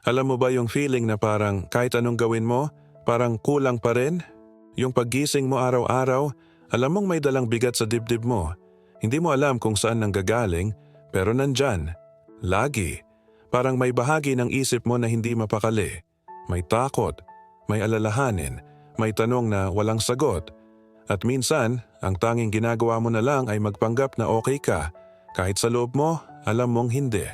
Alam mo ba yung feeling na parang kahit anong gawin mo, parang kulang pa rin? Yung paggising mo araw-araw, alam mong may dalang bigat sa dibdib mo. Hindi mo alam kung saan nanggagaling, pero nandyan. Lagi. Parang may bahagi ng isip mo na hindi mapakali. May takot, may alalahanin, may tanong na walang sagot. At minsan, ang tanging ginagawa mo na lang ay magpanggap na okay ka, kahit sa loob mo, alam mong hindi.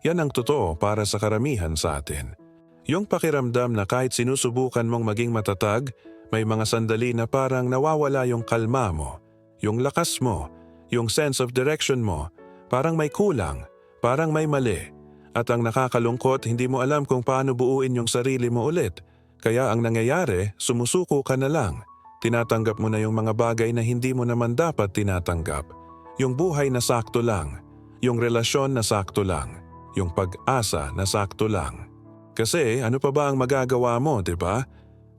Yan ang totoo para sa karamihan sa atin. Yung pakiramdam na kahit sinusubukan mong maging matatag, may mga sandali na parang nawawala yung kalma mo, yung lakas mo, yung sense of direction mo, parang may kulang, parang may mali. At ang nakakalungkot, hindi mo alam kung paano buuin yung sarili mo ulit. Kaya ang nangyayari, sumusuko ka na lang. Tinatanggap mo na yung mga bagay na hindi mo naman dapat tinatanggap. Yung buhay na sakto lang, yung relasyon na sakto lang, yung pag-asa na sakto lang. Kasi ano pa ba ang magagawa mo, di ba?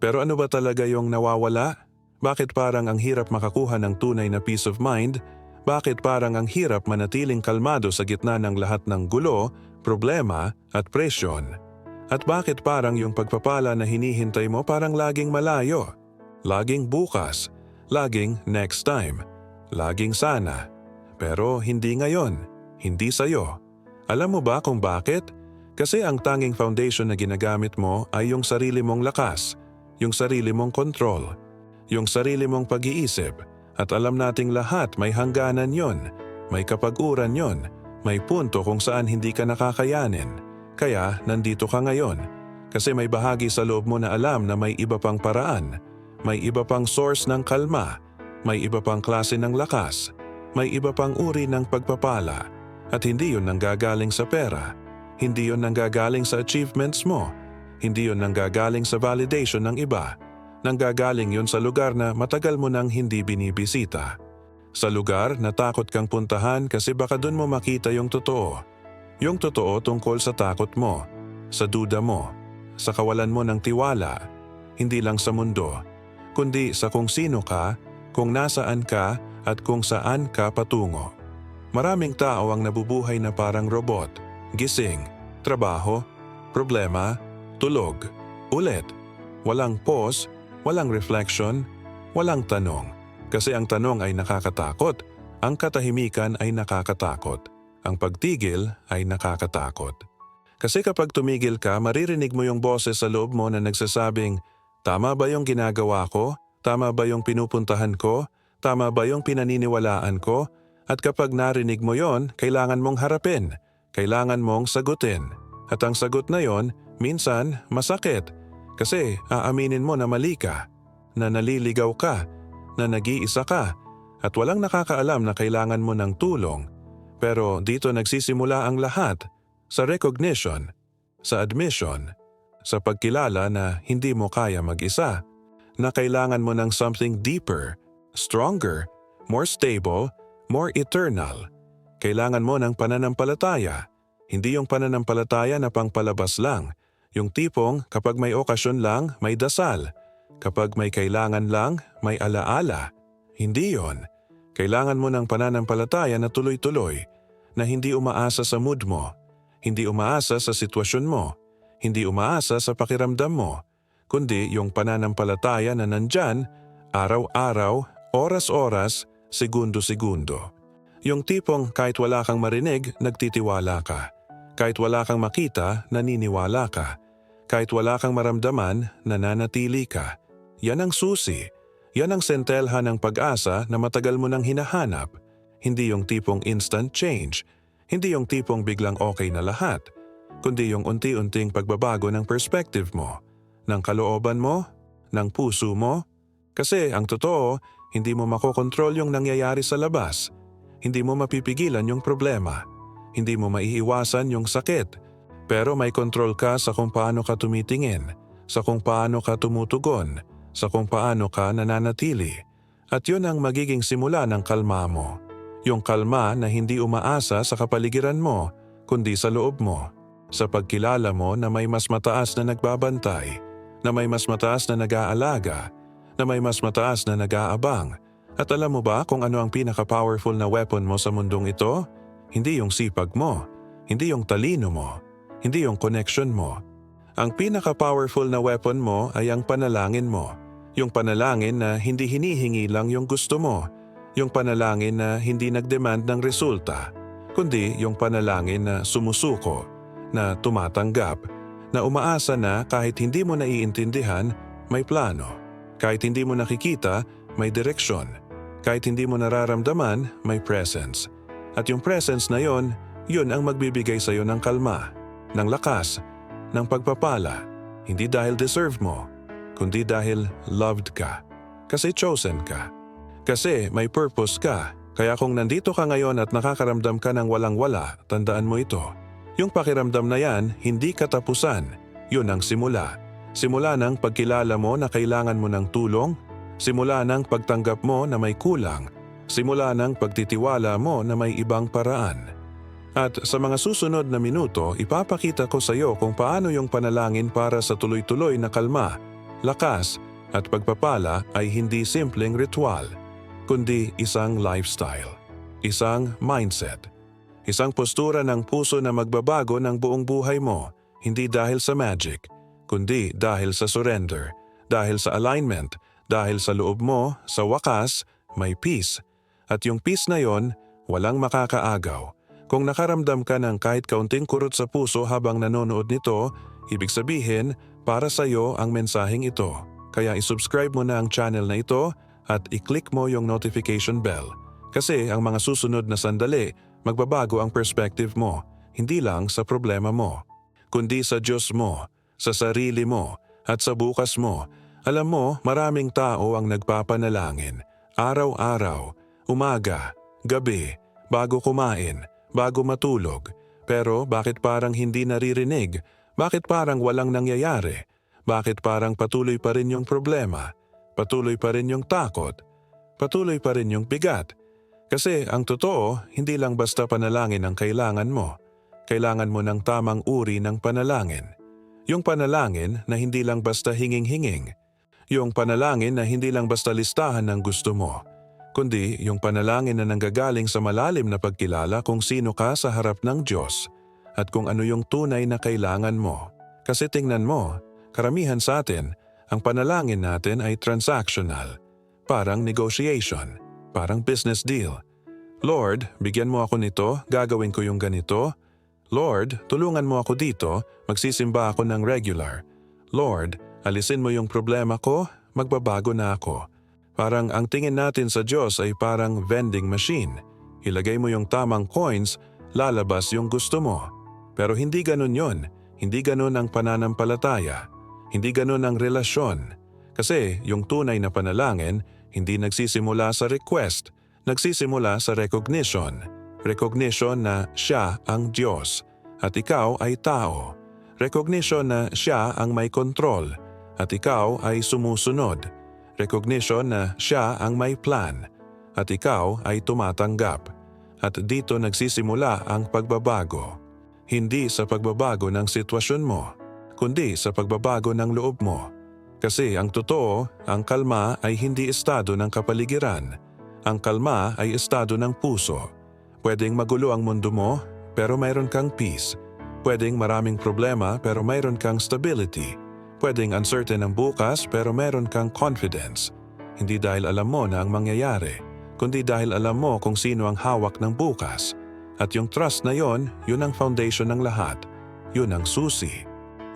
Pero ano ba talaga yung nawawala? Bakit parang ang hirap makakuha ng tunay na peace of mind? Bakit parang ang hirap manatiling kalmado sa gitna ng lahat ng gulo, problema at presyon? At bakit parang yung pagpapala na hinihintay mo parang laging malayo? Laging bukas, laging next time, laging sana. Pero hindi ngayon, hindi sa'yo. Alam mo ba kung bakit? Kasi ang tanging foundation na ginagamit mo ay yung sarili mong lakas, yung sarili mong control, yung sarili mong pag-iisip. At alam nating lahat may hangganan yon, may kapag-uran yon, may punto kung saan hindi ka nakakayanin. Kaya nandito ka ngayon. Kasi may bahagi sa loob mo na alam na may iba pang paraan, may iba pang source ng kalma, may iba pang klase ng lakas, may iba pang uri ng pagpapala. At hindi yun nanggagaling sa pera, hindi yun nanggagaling sa achievements mo, hindi yun nanggagaling sa validation ng iba. Nanggagaling yun sa lugar na matagal mo nang hindi binibisita. Sa lugar na takot kang puntahan kasi baka dun mo makita yung totoo. Yung totoo tungkol sa takot mo, sa duda mo, sa kawalan mo ng tiwala. Hindi lang sa mundo, kundi sa kung sino ka, kung nasaan ka at kung saan ka patungo. Maraming tao ang nabubuhay na parang robot, gising, trabaho, problema, tulog, ulit. Walang pause, walang reflection, walang tanong. Kasi ang tanong ay nakakatakot, ang katahimikan ay nakakatakot, ang pagtigil ay nakakatakot. Kasi kapag tumigil ka, maririnig mo yung boses sa loob mo na nagsasabing, tama ba yung ginagawa ko? Tama ba yung pinupuntahan ko? Tama ba yung pinaniniwalaan ko? At kapag narinig mo yon, kailangan mong harapin, kailangan mong sagutin. At ang sagot na yon, minsan masakit. Kasi aaminin mo na mali ka, na naliligaw ka, na nag-iisa ka, at walang nakakaalam na kailangan mo ng tulong. Pero dito nagsisimula ang lahat, sa recognition, sa admission, sa pagkilala na hindi mo kaya mag-isa, na kailangan mo ng something deeper, stronger, more stable, more eternal. Kailangan mo ng pananampalataya, hindi yung pananampalataya na pangpalabas lang, yung tipong kapag may okasyon lang, may dasal. Kapag may kailangan lang, may alaala. Hindi yon. Kailangan mo ng pananampalataya na tuloy-tuloy, na hindi umaasa sa mood mo, hindi umaasa sa sitwasyon mo, hindi umaasa sa pakiramdam mo, kundi yung pananampalataya na nandyan, araw-araw, oras-oras, segundo-segundo. Yung tipong kahit wala kang marinig, nagtitiwala ka. Kahit wala kang makita, naniniwala ka. Kahit wala kang maramdaman, nananatili ka. Yan ang susi. Yan ang sentelhan ng pag-asa na matagal mo nang hinahanap. Hindi yung tipong instant change. Hindi yung tipong biglang okay na lahat. Kundi yung unti-unting pagbabago ng perspective mo, ng kalooban mo, ng puso mo. Kasi ang totoo, hindi mo makokontrol yung nangyayari sa labas. Hindi mo mapipigilan yung problema. Hindi mo maiiwasan yung sakit, pero may control ka sa kung paano ka tumitingin, sa kung paano ka tumutugon, sa kung paano ka nananatili. At yun ang magiging simula ng kalma mo. Yung kalma na hindi umaasa sa kapaligiran mo, kundi sa loob mo. Sa pagkilala mo na may mas mataas na nagbabantay, na may mas mataas na nag-aalaga, na may mas mataas na nag-aabang. At alam mo ba kung ano ang pinaka-powerful na weapon mo sa mundong ito? Hindi yung sipag mo, hindi yung talino mo, hindi yung connection mo. Ang pinaka-powerful na weapon mo ay ang panalangin mo. Yung panalangin na hindi hinihingi lang yung gusto mo. Yung panalangin na hindi nagdemand ng resulta, kundi yung panalangin na sumusuko, na tumatanggap, na umaasa na kahit hindi mo naiintindihan, may plano. Kahit hindi mo nakikita, may direksyon. Kahit hindi mo nararamdaman, may presence. At yung presence na yon, yun ang magbibigay sa'yo ng kalma, ng lakas, ng pagpapala. Hindi dahil deserve mo, kundi dahil loved ka. Kasi chosen ka. Kasi may purpose ka. Kaya kung nandito ka ngayon at nakakaramdam ka ng walang-wala, tandaan mo ito. Yung pakiramdam na yan, hindi katapusan. Yun ang simula. Simula ng pagkilala mo na kailangan mo ng tulong. Simula ng pagtanggap mo na may kulang. Simula ng pagtitiwala mo na may ibang paraan. At sa mga susunod na minuto, ipapakita ko sa iyo kung paano yung panalangin para sa tuloy-tuloy na kalma, lakas at pagpapala ay hindi simpleng ritual, kundi isang lifestyle, isang mindset, isang postura ng puso na magbabago ng buong buhay mo, hindi dahil sa magic, kundi dahil sa surrender, dahil sa alignment, dahil sa loob mo, sa wakas, may peace. At yung peace na yon, walang makakaagaw. Kung nakaramdam ka ng kahit kaunting kurot sa puso habang nanonood nito, ibig sabihin, para sa iyo ang mensaheng ito. Kaya isubscribe mo na ang channel na ito at i-click mo yung notification bell. Kasi ang mga susunod na sandali, magbabago ang perspective mo, hindi lang sa problema mo, kundi sa Diyos mo, sa sarili mo, at sa bukas mo. Alam mo, maraming tao ang nagpapanalangin, araw-araw, umaga, gabi, bago kumain, bago matulog. Pero bakit parang hindi naririnig? Bakit parang walang nangyayari? Bakit parang patuloy pa rin yung problema? Patuloy pa rin yung takot? Patuloy pa rin yung bigat? Kasi ang totoo, hindi lang basta panalangin ang kailangan mo. Kailangan mo ng tamang uri ng panalangin. Yung panalangin na hindi lang basta hinging-hinging. Yung panalangin na hindi lang basta listahan ng gusto mo. Kundi yung panalangin na nanggagaling sa malalim na pagkilala kung sino ka sa harap ng Diyos at kung ano yung tunay na kailangan mo. Kasi tingnan mo, karamihan sa atin, ang panalangin natin ay transactional, parang negotiation, parang business deal. Lord, bigyan mo ako nito, gagawin ko yung ganito. Lord, tulungan mo ako dito, magsisimba ako ng regular. Lord, alisin mo yung problema ko, magbabago na ako. Parang ang tingin natin sa Diyos ay parang vending machine. Ilagay mo yung tamang coins, lalabas yung gusto mo. Pero hindi ganun yon. Hindi ganun ang pananampalataya. Hindi ganun ang relasyon. Kasi yung tunay na panalangin, hindi nagsisimula sa request, nagsisimula sa recognition. Recognition na siya ang Diyos at ikaw ay tao. Recognition na siya ang may control at ikaw ay sumusunod. Recognition na siya ang may plan at ikaw ay tumatanggap. At dito nagsisimula ang pagbabago. Hindi sa pagbabago ng sitwasyon mo, kundi sa pagbabago ng loob mo. Kasi ang totoo, ang kalma ay hindi estado ng kapaligiran. Ang kalma ay estado ng puso. Pwedeng magulo ang mundo mo, pero mayroon kang peace. Pwedeng maraming problema, pero mayroon kang stability. Pwedeng uncertain ang bukas pero meron kang confidence. Hindi dahil alam mo na ang mangyayari, kundi dahil alam mo kung sino ang hawak ng bukas. At yung trust na yon, yun ang foundation ng lahat. Yun ang susi.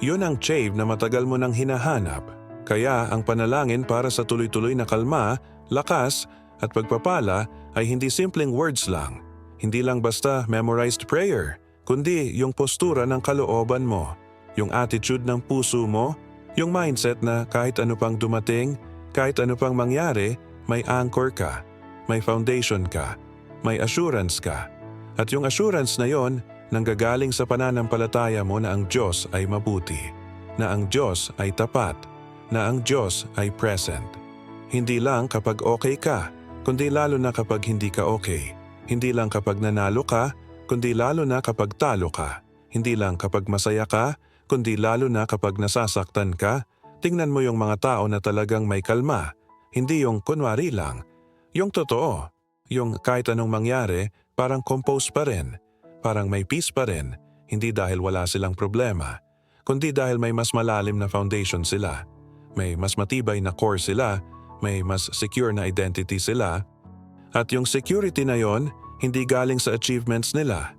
Yun ang chave na matagal mo nang hinahanap. Kaya ang panalangin para sa tuloy-tuloy na kalma, lakas at pagpapala ay hindi simpleng words lang. Hindi lang basta memorized prayer, kundi yung postura ng kalooban mo, yung attitude ng puso mo, yung mindset na kahit ano pang dumating, kahit ano pang mangyari, may anchor ka, may foundation ka, may assurance ka. At yung assurance na yon, nanggagaling sa pananampalataya mo na ang Diyos ay mabuti, na ang Diyos ay tapat, na ang Diyos ay present. Hindi lang kapag okay ka, kundi lalo na kapag hindi ka okay. Hindi lang kapag nanalo ka, kundi lalo na kapag talo ka. Hindi lang kapag masaya ka, kundi lalo na kapag nasasaktan ka. Tingnan mo yung mga tao na talagang may kalma, hindi yung kunwari lang. Yung totoo, yung kahit anong mangyari, parang compose pa rin, parang may peace pa rin, hindi dahil wala silang problema, kundi dahil may mas malalim na foundation sila. May mas matibay na core sila, may mas secure na identity sila. At yung security na yon, hindi galing sa achievements nila,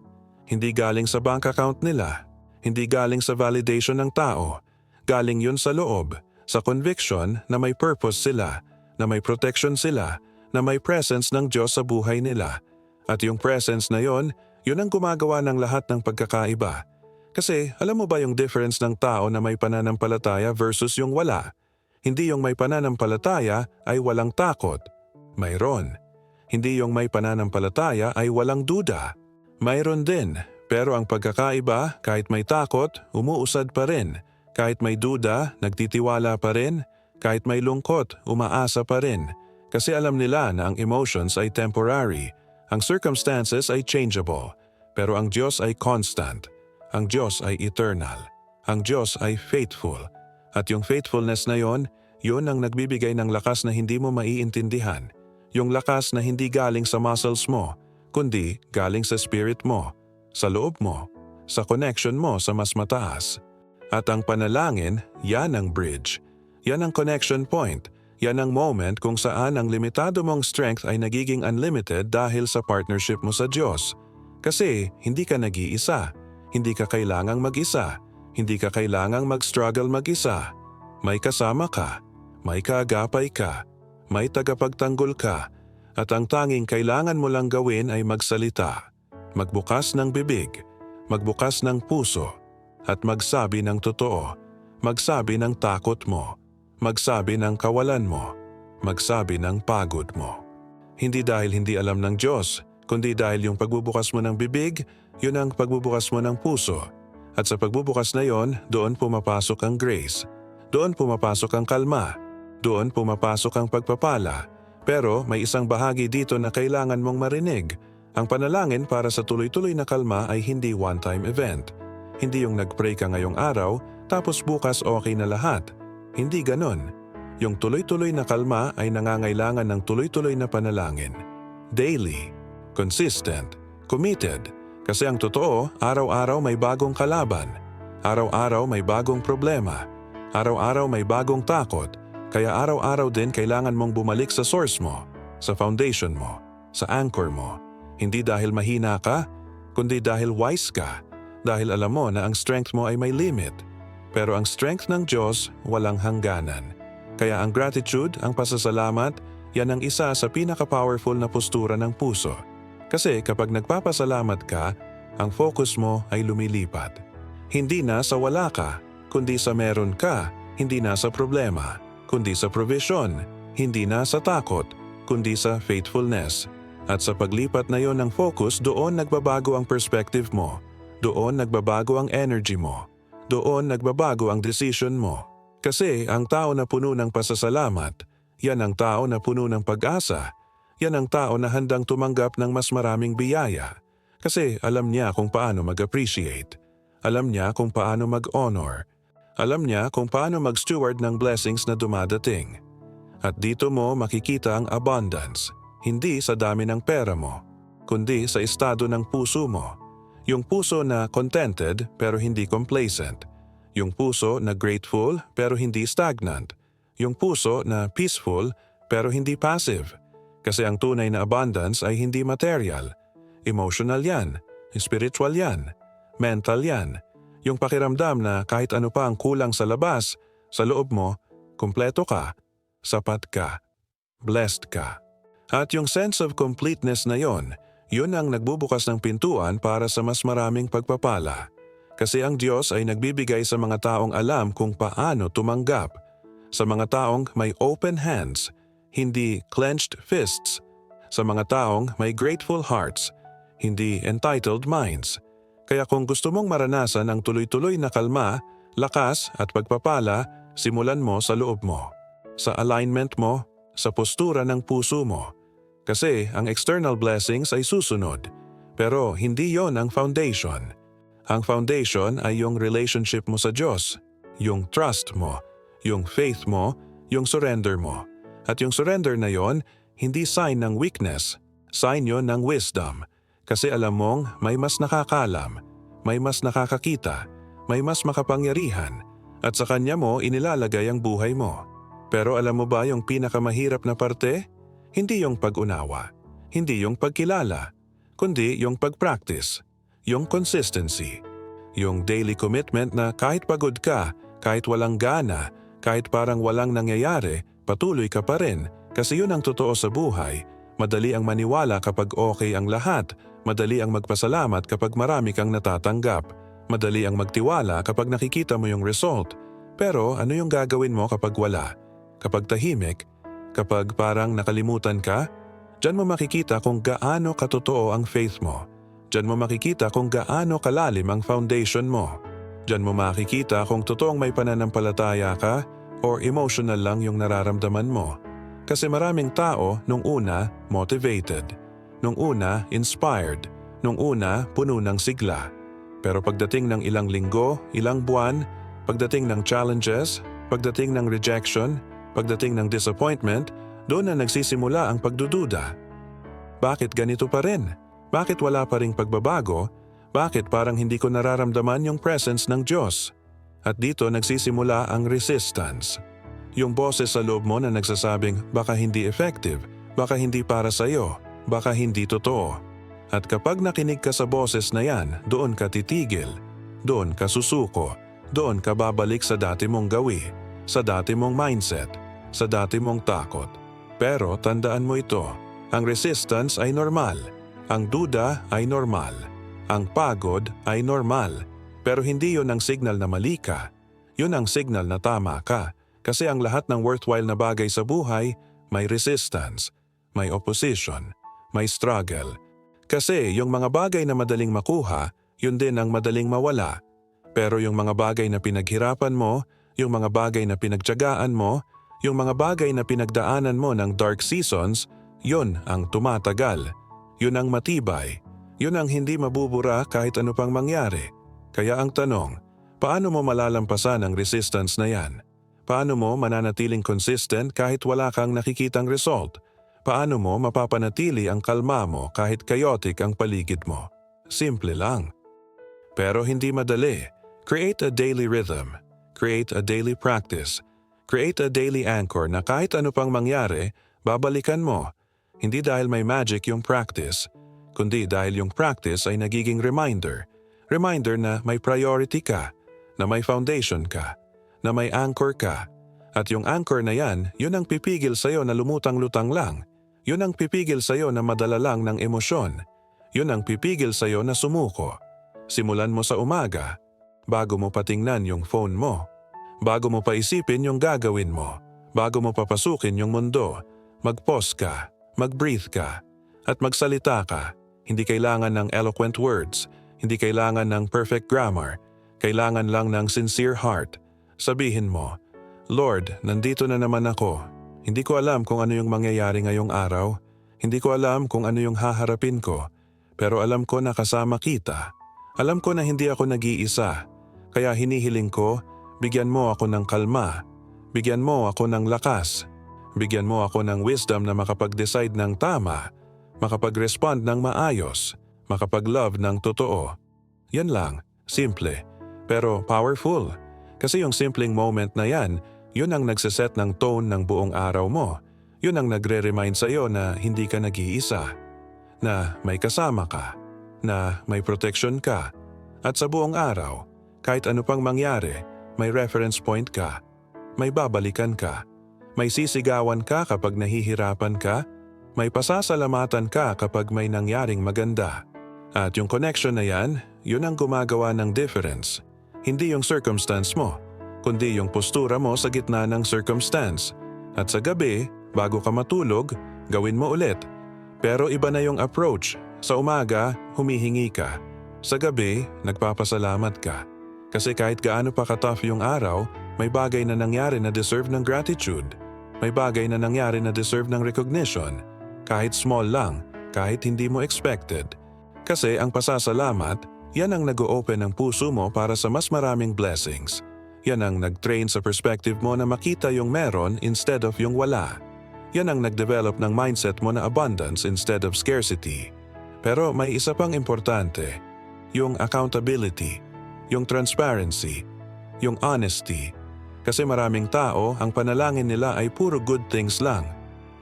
hindi galing sa bank account nila, hindi galing sa validation ng tao. Galing yun sa loob, sa conviction na may purpose sila, na may protection sila, na may presence ng Diyos sa buhay nila. At yung presence na yon, yun ang gumagawa ng lahat ng pagkakaiba. Kasi alam mo ba yung difference ng tao na may pananampalataya versus yung wala? Hindi yung may pananampalataya ay walang takot. Mayroon. Hindi yung may pananampalataya ay walang duda. Mayroon din, pero ang pagkakaiba, kahit may takot, umuusad pa rin. Kahit may duda, nagtitiwala pa rin. Kahit may lungkot, umaasa pa rin. Kasi alam nila na ang emotions ay temporary. Ang circumstances ay changeable. Pero ang Diyos ay constant. Ang Diyos ay eternal. Ang Diyos ay faithful. At yung faithfulness na yon, yun ang nagbibigay ng lakas na hindi mo maiintindihan. Yung lakas na hindi galing sa muscles mo, kundi galing sa spirit mo, sa loob mo, sa connection mo sa mas mataas. At ang panalangin, yan ang bridge. Yan ang connection point. Yan ang moment kung saan ang limitado mong strength ay nagiging unlimited dahil sa partnership mo sa Diyos. Kasi hindi ka nag-iisa. Hindi ka kailangang mag-isa. Hindi ka kailangang mag-struggle mag-isa. May kasama ka. May kaagapay ka. May tagapagtanggol ka. At ang tanging kailangan mo lang gawin ay magsalita. Magbukas ng bibig. Magbukas ng puso. At magsabi ng totoo. Magsabi ng takot mo. Magsabi ng kawalan mo. Magsabi ng pagod mo. Hindi dahil hindi alam ng Diyos, kundi dahil yung pagbubukas mo ng bibig, yun ang pagbubukas mo ng puso. At sa pagbubukas na yon, doon pumapasok ang grace. Doon pumapasok ang kalma. Doon pumapasok ang pagpapala. Pero may isang bahagi dito na kailangan mong marinig. Ang panalangin para sa tuloy-tuloy na kalma ay hindi one-time event. Hindi yung nag-pray ka ngayong araw, tapos bukas okay na lahat. Hindi ganon. Yung tuloy-tuloy na kalma ay nangangailangan ng tuloy-tuloy na panalangin. Daily, consistent, committed. Kasi ang totoo, araw-araw may bagong kalaban. Araw-araw may bagong problema. Araw-araw may bagong takot. Kaya araw-araw din kailangan mong bumalik sa source mo, sa foundation mo, sa anchor mo. Hindi dahil mahina ka, kundi dahil wise ka. Dahil alam mo na ang strength mo ay may limit. Pero ang strength ng Diyos walang hangganan. Kaya ang gratitude, ang pasasalamat, yan ang isa sa pinaka-powerful na postura ng puso. Kasi kapag nagpapasalamat ka, ang focus mo ay lumilipat. Hindi na sa wala ka, kundi sa meron ka. Hindi na sa problema, kundi sa provision. Hindi na sa takot, kundi sa faithfulness. At sa paglipat na yon ng focus, doon nagbabago ang perspective mo. Doon nagbabago ang energy mo. Doon nagbabago ang decision mo. Kasi ang tao na puno ng pasasalamat, yan ang tao na puno ng pag-asa. Yan ang tao na handang tumanggap ng mas maraming biyaya. Kasi alam niya kung paano mag-appreciate. Alam niya kung paano mag-honor. Alam niya kung paano mag-steward ng blessings na dumadating. At dito mo makikita ang abundance, hindi sa dami ng pera mo, kundi sa estado ng puso mo. Yung puso na contented pero hindi complacent. Yung puso na grateful pero hindi stagnant. Yung puso na peaceful pero hindi passive. Kasi ang tunay na abundance ay hindi material. Emotional yan, spiritual yan, mental yan. Yung pakiramdam na kahit ano pa ang kulang sa labas, sa loob mo, kumpleto ka, sapat ka, blessed ka. At yung sense of completeness na yon, yun ang nagbubukas ng pintuan para sa mas maraming pagpapala. Kasi ang Diyos ay nagbibigay sa mga taong alam kung paano tumanggap. Sa mga taong may open hands, hindi clenched fists. Sa mga taong may grateful hearts, hindi entitled minds. Kaya kung gusto mong maranasan ang tuloy-tuloy na kalma, lakas at pagpapala, simulan mo sa loob mo, sa alignment mo, sa postura ng puso mo. Kasi ang external blessings ay susunod, pero hindi yon ang foundation. Ang foundation ay yung relationship mo sa Diyos, yung trust mo, yung faith mo, yung surrender mo. At yung surrender na yon, hindi sign ng weakness, sign yon ng wisdom. Kasi alam mong may mas nakakalam, may mas nakakakita, may mas makapangyarihan, at sa Kanya mo inilalagay ang buhay mo. Pero alam mo ba yung pinakamahirap na parte? Hindi yung pag-unawa, hindi yung pagkilala, kundi yung pag-practice, yung consistency, yung daily commitment na kahit pagod ka, kahit walang gana, kahit parang walang nangyayari, patuloy ka pa rin kasi yun ang totoo sa buhay. Madali ang maniwala kapag okay ang lahat, madali ang magpasalamat kapag marami kang natatanggap, madali ang magtiwala kapag nakikita mo yung result. Pero ano yung gagawin mo kapag wala? Kapag tahimik? Kapag parang nakalimutan ka? Diyan mo makikita kung gaano katotoo ang faith mo. Diyan mo makikita kung gaano kalalim ang foundation mo. Diyan mo makikita kung totoong may pananampalataya ka or emotional lang yung nararamdaman mo. Kasi maraming tao nung una motivated, nung una inspired, nung una puno ng sigla. Pero pagdating ng ilang linggo, ilang buwan, pagdating ng challenges, pagdating ng rejection, pagdating ng disappointment, doon na nagsisimula ang pagdududa. Bakit ganito pa rin? Bakit wala pa ring pagbabago? Bakit parang hindi ko nararamdaman yung presence ng Diyos? At dito nagsisimula ang resistance. Yung boses sa loob mo na nagsasabing baka hindi effective, baka hindi para sa'yo, baka hindi totoo. At kapag nakinig ka sa boses na yan, doon ka titigil, doon ka susuko, doon ka babalik sa dati mong gawi, sa dati mong mindset, sa dati mong takot. Pero tandaan mo ito, ang resistance ay normal, ang duda ay normal, ang pagod ay normal, pero hindi yun ang signal na mali ka, yun ang signal na tama ka. Kasi ang lahat ng worthwhile na bagay sa buhay, may resistance, may opposition, may struggle. Kasi yung mga bagay na madaling makuha, yun din ang madaling mawala. Pero yung mga bagay na pinaghirapan mo, yung mga bagay na pinagtiyagaan mo, yung mga bagay na pinagdaanan mo ng dark seasons, yun ang tumatagal. Yun ang matibay. Yun ang hindi mabubura kahit ano pang mangyari. Kaya ang tanong, paano mo malalampasan ang resistance na yan? Paano mo mananatiling consistent kahit wala kang nakikitang result? Paano mo mapapanatili ang kalma mo kahit chaotic ang paligid mo? Simple lang. Pero hindi madali. Create a daily rhythm. Create a daily practice. Create a daily anchor na kahit ano pang mangyari, babalikan mo. Hindi dahil may magic yung practice, kundi dahil yung practice ay nagiging reminder. Reminder na may priority ka, na may foundation ka, na may anchor ka. At yung anchor na yan, yun ang pipigil sa'yo na lumutang-lutang lang. Yun ang pipigil sa'yo na madala lang ng emosyon. Yun ang pipigil sa'yo na sumuko. Simulan mo sa umaga, bago mo patingnan yung phone mo. Bago mo paisipin yung gagawin mo. Bago mo papasukin yung mundo. Mag-pause ka, mag-breathe ka, at magsalita ka. Hindi kailangan ng eloquent words. Hindi kailangan ng perfect grammar. Kailangan lang ng sincere heart. Sabihin mo, Lord, nandito na naman ako. Hindi ko alam kung ano yung mangyayari ngayong araw. Hindi ko alam kung ano yung haharapin ko. Pero alam ko na kasama kita. Alam ko na hindi ako nag-iisa. Kaya hinihiling ko, bigyan mo ako ng kalma. Bigyan mo ako ng lakas. Bigyan mo ako ng wisdom na makapag-decide ng tama. Makapag-respond ng maayos. Makapag-love ng totoo. Yan lang, simple, pero powerful. Kasi yung simpleng moment na yan, yun ang nagsiset ng tone ng buong araw mo. Yun ang nagre-remind sa'yo na hindi ka nag-iisa. Na may kasama ka. Na may protection ka. At sa buong araw, kahit ano pang mangyari, may reference point ka. May babalikan ka. May sisigawan ka kapag nahihirapan ka. May pasasalamatan ka kapag may nangyaring maganda. At yung connection na yan, yun ang gumagawa ng difference. Hindi yung circumstance mo, kundi yung postura mo sa gitna ng circumstance. At sa gabi, bago ka matulog, gawin mo ulit. Pero iba na yung approach. Sa umaga, humihingi ka. Sa gabi, nagpapasalamat ka. Kasi kahit gaano pa ka-tough yung araw, may bagay na nangyari na deserve ng gratitude. May bagay na nangyari na deserve ng recognition. Kahit small lang, kahit hindi mo expected. Kasi ang pasasalamat, yan ang nag-o-open ng puso mo para sa mas maraming blessings. Yan ang nag-train sa perspective mo na makita yung meron instead of yung wala. Yan ang nag-develop ng mindset mo na abundance instead of scarcity. Pero may isa pang importante, yung accountability. yung transparency, yung honesty. Kasi maraming tao, ang panalangin nila ay puro good things lang,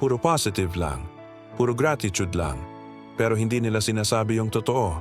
puro positive lang, puro gratitude lang. Pero hindi nila sinasabi yung totoo,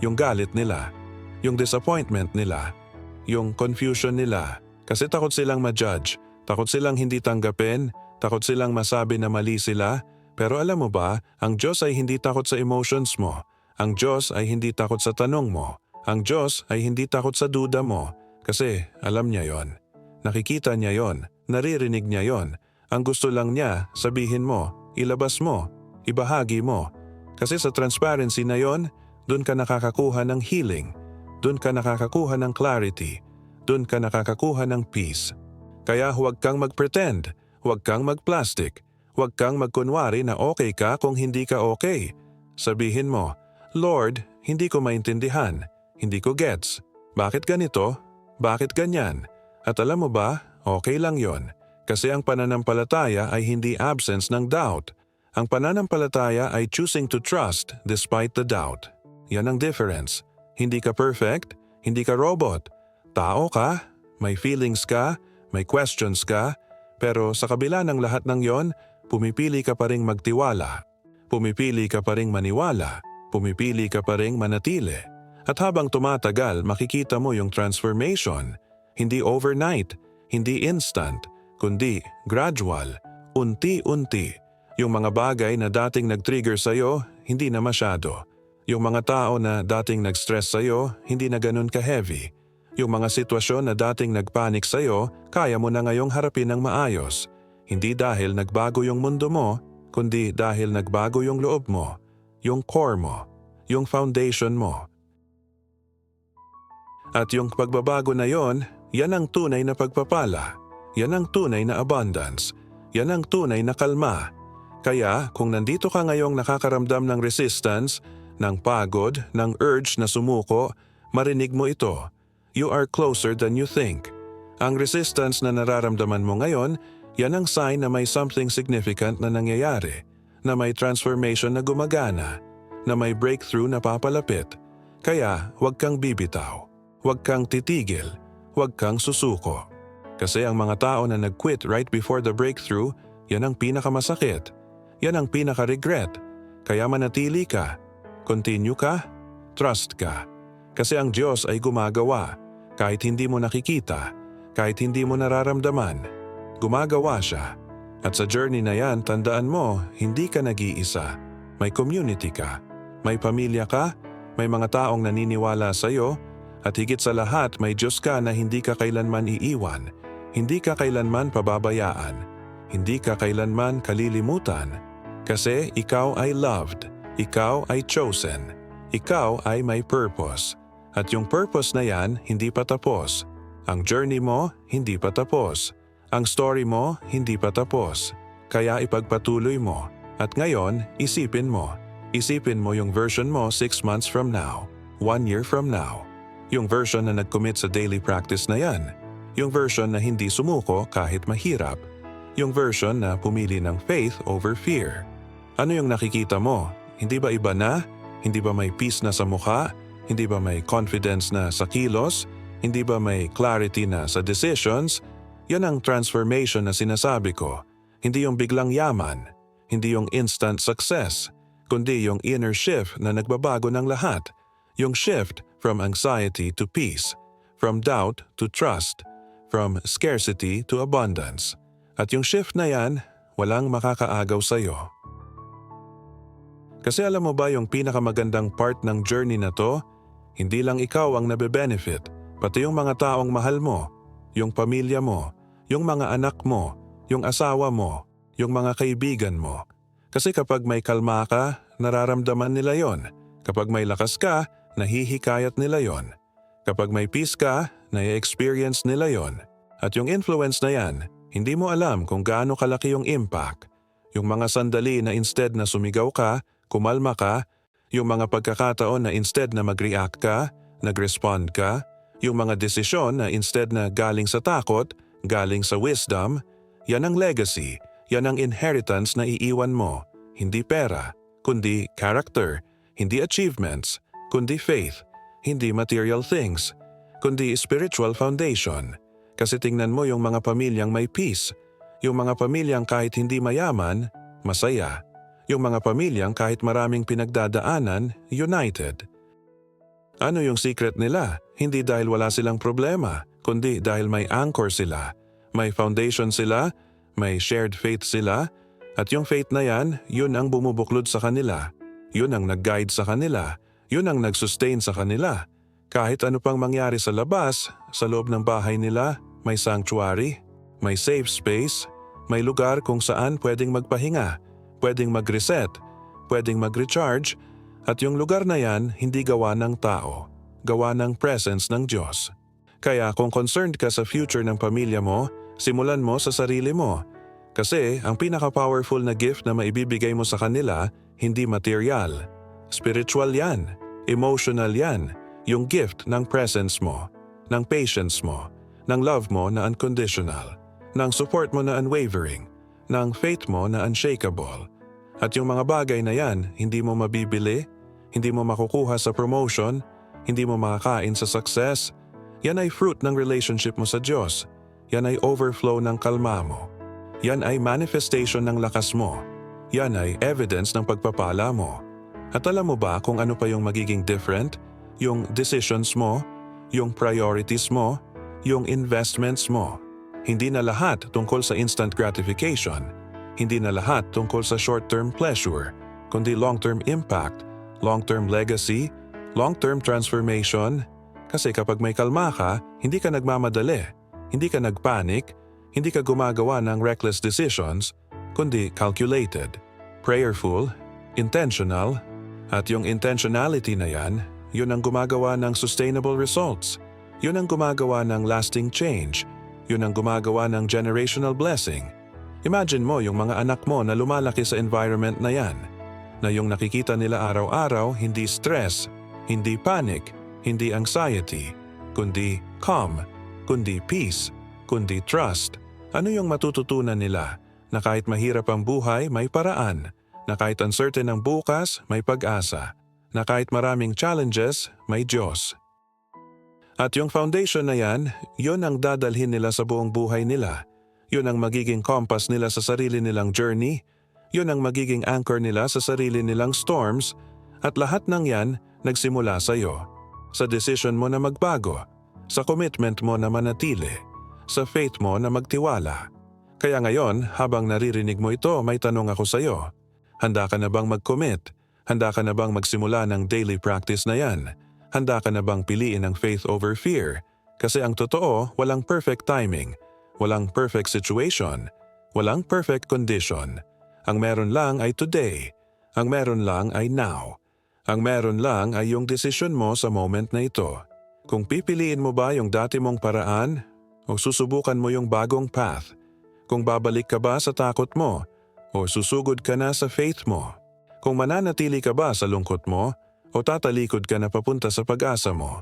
yung galit nila, yung disappointment nila, yung confusion nila. Kasi takot silang ma-judge, takot silang hindi tanggapin, takot silang masabi na mali sila. Pero alam mo ba, ang Diyos ay hindi takot sa emotions mo. Ang Diyos ay hindi takot sa tanong mo. Ang Diyos ay hindi takot sa duda mo. Kasi alam niya yon. Nakikita niya yon, naririnig niya yon. Ang gusto lang niya, sabihin mo, ilabas mo, ibahagi mo. Kasi sa transparency na yon, dun ka nakakakuha ng healing, dun ka nakakakuha ng clarity, dun ka nakakakuha ng peace. Kaya huwag kang mag-pretend, huwag kang mag-plastic, huwag kang magkunwari na okay ka kung hindi ka okay. Sabihin mo, Lord, hindi ko maintindihan, hindi ko gets. Bakit ganito? Bakit ganyan? At alam mo ba, okay lang yon. Kasi ang pananampalataya ay hindi absence ng doubt. Ang pananampalataya ay choosing to trust despite the doubt. Yan ang difference. Hindi ka perfect, hindi ka robot. Tao ka, may feelings ka, may questions ka, pero sa kabila ng lahat ng yon, pumipili ka pa ring magtiwala. Pumipili ka pa ring maniwala. Pumipili ka pa ring manatili. At habang tumatagal, makikita mo yung transformation. Hindi overnight, hindi instant, kundi gradual, unti-unti. Yung mga bagay na dating nag-trigger sa'yo, hindi na masyado. Yung mga tao na dating nag-stress sa'yo, hindi na ganun ka-heavy. Yung mga sitwasyon na dating nag-panic sa'yo, kaya mo na ngayong harapin ng maayos. Hindi dahil nagbago yung mundo mo, kundi dahil nagbago yung loob mo, yung core mo, yung foundation mo. At yung pagbabago na yon, yan ang tunay na pagpapala. Yan ang tunay na abundance. Yan ang tunay na kalma. Kaya kung nandito ka ngayong nakakaramdam ng resistance, ng pagod, ng urge na sumuko, marinig mo ito. You are closer than you think. Ang resistance na nararamdaman mo ngayon, yan ang sign na may something significant na nangyayari, na may transformation na gumagana, na may breakthrough na papalapit. Kaya huwag kang bibitaw. Huwag kang titigil, huwag kang susuko. Kasi ang mga tao na nag-quit right before the breakthrough, yan ang pinakamasakit. Yan ang pinaka-regret. Kaya manatili ka, continue ka, trust ka. Kasi ang Diyos ay gumagawa. Kahit hindi mo nakikita, kahit hindi mo nararamdaman, gumagawa siya. At sa journey na yan, tandaan mo, hindi ka nag-iisa. May community ka, may pamilya ka, may mga taong naniniwala sa iyo, at higit sa lahat may Diyos ka na hindi ka kailanman iiwan, hindi ka kailanman pababayaan, hindi ka kailanman kalilimutan. Kasi ikaw ay loved, ikaw ay chosen, ikaw ay may purpose. At yung purpose na yan hindi pa tapos. Ang journey mo hindi pa tapos. Ang story mo hindi pa tapos. Kaya ipagpatuloy mo. At ngayon, isipin mo. Isipin mo yung version mo 6 months from now, 1 year from now. Yung version na nag-commit sa daily practice na yan. Yung version na hindi sumuko kahit mahirap. Yung version na pumili ng faith over fear. Ano yung nakikita mo? Hindi ba iba na? Hindi ba may peace na sa mukha? Hindi ba may confidence na sa kilos? Hindi ba may clarity na sa decisions? Yan ang transformation na sinasabi ko. Hindi yung biglang yaman. Hindi yung instant success. Kundi yung inner shift na nagbabago ng lahat. Yung shift from anxiety to peace, from doubt to trust, from scarcity to abundance. At yung shift na yan, walang makakaagaw sa'yo. Kasi alam mo ba yung pinakamagandang part ng journey na to? Hindi lang ikaw ang nabe-benefit, pati yung mga taong mahal mo, yung pamilya mo, yung mga anak mo, yung asawa mo, yung mga kaibigan mo. Kasi kapag may kalma ka, nararamdaman nila yon. Kapag may lakas ka, nahihikayat nila yon. Kapag may peace ka, nai-experience nila yon. At yung influence na yan, hindi mo alam kung gaano kalaki yung impact. Yung mga sandali na instead na sumigaw ka, kumalma ka, yung mga pagkakataon na instead na mag-react ka, nag-respond ka, yung mga desisyon na instead na galing sa takot, galing sa wisdom, yan ang legacy, yan ang inheritance na iiwan mo. Hindi pera, kundi character, hindi achievements, kundi faith, hindi material things, kundi spiritual foundation. Kasi tingnan mo yung mga pamilyang may peace, yung mga pamilyang kahit hindi mayaman, masaya, yung mga pamilyang kahit maraming pinagdadaanan, united. Ano yung secret nila? Hindi dahil wala silang problema, kundi dahil may anchor sila, may foundation sila, may shared faith sila, at yung faith na yan, yun ang bumubuklod sa kanila. Yun ang nag-guide sa kanila, yun ang nag-sustain sa kanila. Kahit ano pang mangyari sa labas, sa loob ng bahay nila, may sanctuary, may safe space, may lugar kung saan pwedeng magpahinga, pwedeng mag-reset, pwedeng mag-recharge, at yung lugar na yan hindi gawa ng tao, gawa ng presence ng Diyos. Kaya kung concerned ka sa future ng pamilya mo, simulan mo sa sarili mo. Kasi ang pinaka-powerful na gift na maibibigay mo sa kanila, hindi material. Spiritual yan, emotional yan, yung gift ng presence mo, ng patience mo, ng love mo na unconditional, ng support mo na unwavering, ng faith mo na unshakable. At yung mga bagay na yan, hindi mo mabibili, hindi mo makukuha sa promotion, hindi mo makakain sa success. Yan ay fruit ng relationship mo sa Diyos. Yan ay overflow ng kalma mo. Yan ay manifestation ng lakas mo. Yan ay evidence ng pagpapala mo. At alam mo ba kung ano pa yung magiging different? Yung decisions mo, yung priorities mo, yung investments mo. Hindi na lahat tungkol sa instant gratification. Hindi na lahat tungkol sa short-term pleasure, kundi long-term impact, long-term legacy, long-term transformation. Kasi kapag may kalma ka, hindi ka nagmamadali, hindi ka nagpanic, hindi ka gumagawa ng reckless decisions, kundi calculated, prayerful, intentional, at yung intentionality na yan, yun ang gumagawa ng sustainable results. Yun ang gumagawa ng lasting change. Yun ang gumagawa ng generational blessing. Imagine mo yung mga anak mo na lumalaki sa environment na yan, na yung nakikita nila araw-araw hindi stress, hindi panic, hindi anxiety, kundi calm, kundi peace, kundi trust. Ano yung matututunan nila? Na kahit mahirap ang buhay, may paraan. Na kahit uncertain ang bukas, may pag-asa. Na kahit maraming challenges, may Diyos. At yung foundation na yan, yun ang dadalhin nila sa buong buhay nila. Yun ang magiging compass nila sa sarili nilang journey. Yun ang magiging anchor nila sa sarili nilang storms. At lahat ng yan, nagsimula sa iyo. Sa decision mo na magbago. Sa commitment mo na manatili. Sa faith mo na magtiwala. Kaya ngayon, habang naririnig mo ito, may tanong ako sa iyo. Handa ka na bang mag-commit? Handa ka na bang magsimula ng daily practice na yan? Handa ka na bang piliin ang faith over fear? Kasi ang totoo, walang perfect timing, walang perfect situation, walang perfect condition. Ang meron lang ay today. Ang meron lang ay now. Ang meron lang ay yung desisyon mo sa moment na ito. Kung pipiliin mo ba yung dati mong paraan o susubukan mo yung bagong path? Kung babalik ka ba sa takot mo o susugod ka na sa faith mo? Kung mananatili ka ba sa lungkot mo o tatalikod ka na papunta sa pag-asa mo?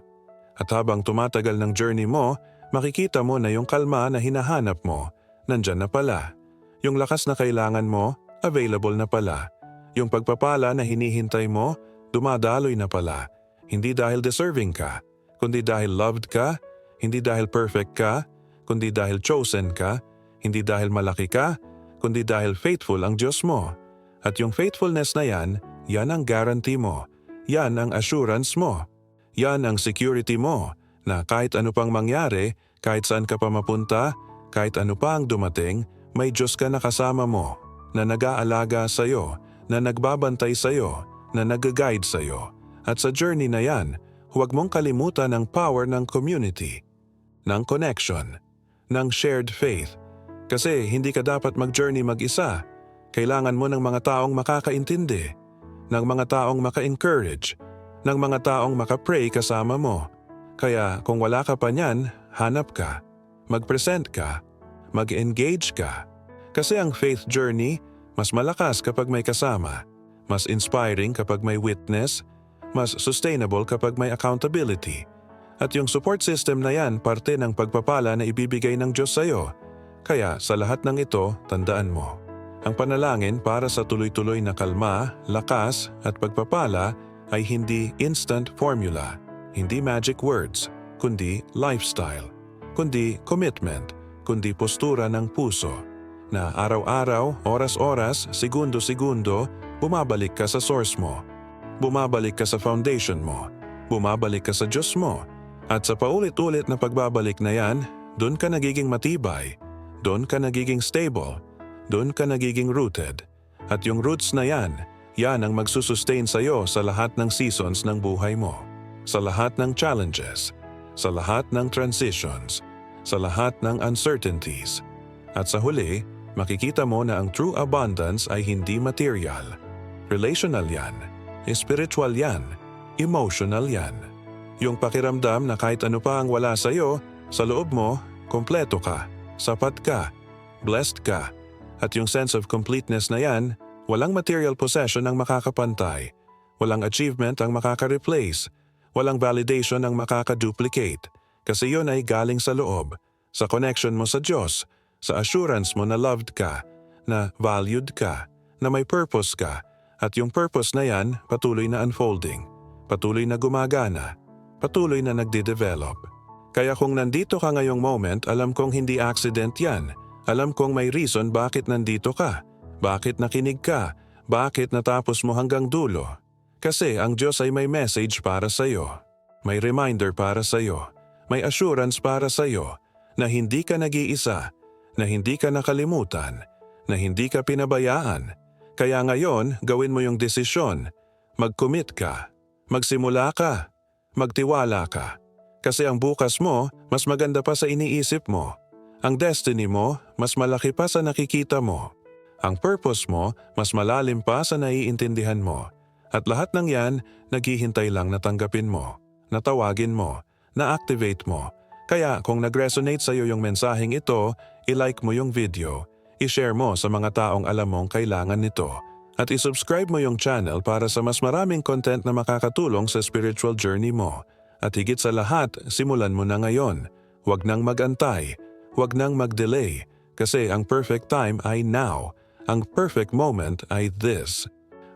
At habang tumatagal ng journey mo, makikita mo na yung kalma na hinahanap mo, nandyan na pala. Yung lakas na kailangan mo, available na pala. Yung pagpapala na hinihintay mo, dumadaloy na pala. Hindi dahil deserving ka, kundi dahil loved ka, hindi dahil perfect ka, kundi dahil chosen ka, hindi dahil malaki ka, kundi dahil faithful ang Diyos mo. At yung faithfulness na yan, yan ang guarantee mo. Yan ang assurance mo. Yan ang security mo na kahit ano pang mangyari, kahit saan ka pa mapunta, kahit ano pa ang dumating, may Diyos ka na kasama mo, na nag-aalaga sa'yo, na nagbabantay sa'yo, na nag-guide sa'yo. At sa journey na yan, huwag mong kalimutan ang power ng community, ng connection, ng shared faith. Kasi hindi ka dapat mag-journey mag-isa. Kailangan mo ng mga taong makakaintindi, ng mga taong maka-encourage, ng mga taong maka-pray kasama mo. Kaya kung wala ka pa niyan, hanap ka, mag-present ka, mag-engage ka. Kasi ang faith journey, mas malakas kapag may kasama, mas inspiring kapag may witness, mas sustainable kapag may accountability. At yung support system na yan parte ng pagpapala na ibibigay ng Diyos sa'yo. Kaya sa lahat ng ito, tandaan mo. Ang panalangin para sa tuloy-tuloy na kalma, lakas at pagpapala ay hindi instant formula, hindi magic words, kundi lifestyle, kundi commitment, kundi postura ng puso, na araw-araw, oras-oras, segundo-segundo, bumabalik ka sa source mo. Bumabalik ka sa foundation mo. Bumabalik ka sa Diyos mo. At sa paulit-ulit na pagbabalik na yan, doon ka nagiging matibay. Doon ka nagiging stable. Doon ka nagiging rooted. At yung roots na yan, yan ang magsusustain sa'yo sa lahat ng seasons ng buhay mo. Sa lahat ng challenges. Sa lahat ng transitions. Sa lahat ng uncertainties. At sa huli, makikita mo na ang true abundance ay hindi material. Relational yan. Spiritual yan. Emotional yan. Yung pakiramdam na kahit ano pa ang wala sa'yo, sa loob mo, kompleto ka, sapat ka, blessed ka. At yung sense of completeness na yan, walang material possession ang makakapantay. Walang achievement ang makaka-replace. Walang validation ang makaka-duplicate. Kasi yun ay galing sa loob, sa connection mo sa Diyos, sa assurance mo na loved ka, na valued ka, na may purpose ka. At yung purpose na yan, patuloy na unfolding, patuloy na gumagana, patuloy na nagde-develop. Kaya kung nandito ka ngayong moment, alam kong hindi accident yan. Alam kong may reason bakit nandito ka, bakit nakinig ka, bakit natapos mo hanggang dulo. Kasi ang Diyos ay may message para sa'yo, may reminder para sa'yo, may assurance para sa'yo na hindi ka nag-iisa, na hindi ka nakalimutan, na hindi ka pinabayaan. Kaya ngayon, gawin mo yung desisyon. Mag-commit ka. Magsimula ka. Magtiwala ka. Kasi ang bukas mo, mas maganda pa sa iniisip mo. Ang destiny mo, mas malaki pa sa nakikita mo. Ang purpose mo, mas malalim pa sa naiintindihan mo. At lahat ng yan, naghihintay lang na tanggapin mo, na tawagin mo, na activate mo. Kaya kung nag-resonate sa'yo yung mensaheng ito, i-like mo yung video. I-share mo sa mga taong alam mong kailangan nito. At i-subscribe mo yung channel para sa mas maraming content na makakatulong sa spiritual journey mo. At higit sa lahat, simulan mo na ngayon. Huwag nang mag-antay. Huwag nang mag-delay. Kasi ang perfect time ay now. Ang perfect moment ay this.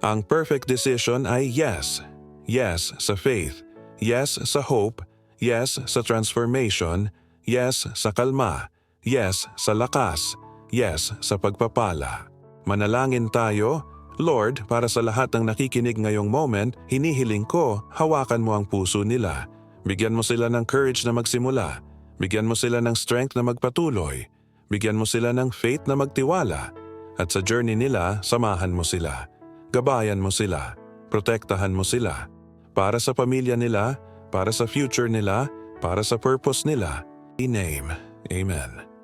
Ang perfect decision ay yes. Yes sa faith. Yes sa hope. Yes sa transformation. Yes sa kalma. Yes sa lakas. Yes sa pagpapala. Manalangin tayo. Lord, para sa lahat ng nakikinig ngayong moment, hinihiling ko, hawakan mo ang puso nila. Bigyan mo sila ng courage na magsimula. Bigyan mo sila ng strength na magpatuloy. Bigyan mo sila ng faith na magtiwala. At sa journey nila, samahan mo sila. Gabayan mo sila. Protektahan mo sila. Para sa pamilya nila, para sa future nila, para sa purpose nila. In name. Amen.